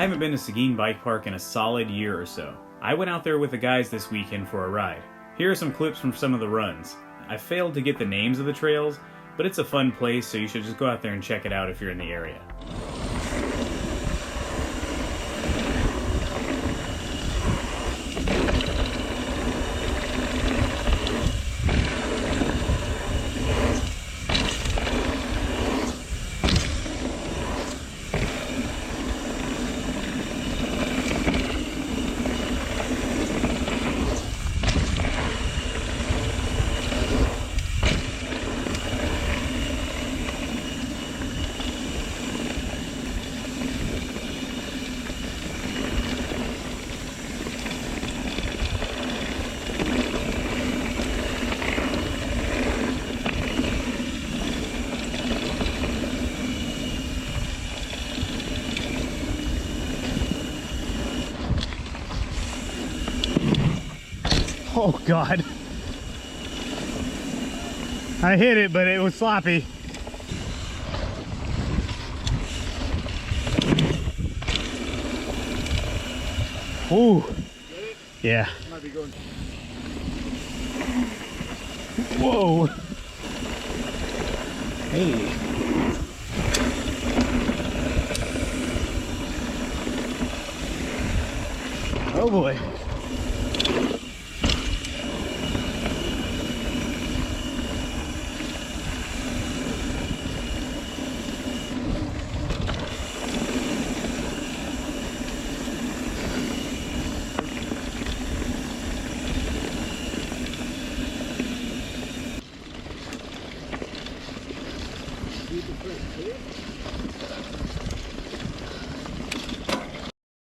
I haven't been to Seguin Bike Park in a solid year or so. I went out there with the guys this weekend for a ride. Here are some clips from some of the runs. I failed to get the names of the trails, but it's a fun place, so you should just go out there and check it out if you're in the area. Oh God. I hit it, but it was sloppy. Ooh. Yeah. Whoa. Hey. Oh boy.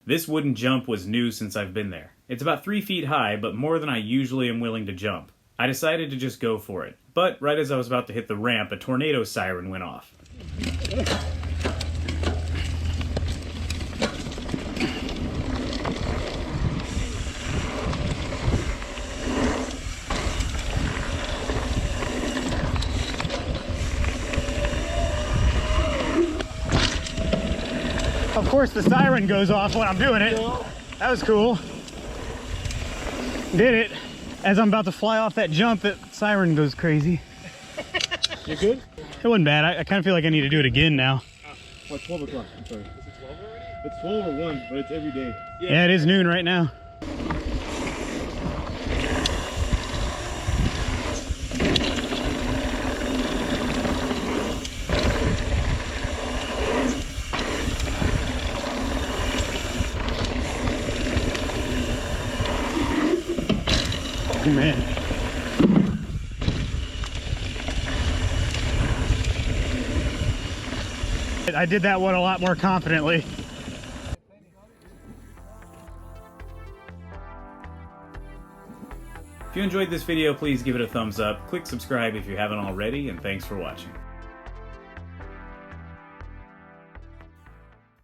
This wooden jump was new since I've been there. It's about 3 feet high, but more than I usually am willing to jump. I decided to just go for it. But right as I was about to hit the ramp, a tornado siren went off. Of course the siren goes off when I'm doing it. That was cool. Did it. As I'm about to fly off that jump, that siren goes crazy. You good? It wasn't bad. I kind of feel like I need to do it again now. What, 12 o'clock? I'm sorry. Is it 12 already? It's 12 or 1, but it's every day. Yeah, it is noon right now. Oh, man. I did that one a lot more confidently. If you enjoyed this video, please give it a thumbs up, click subscribe if you haven't already, and thanks for watching.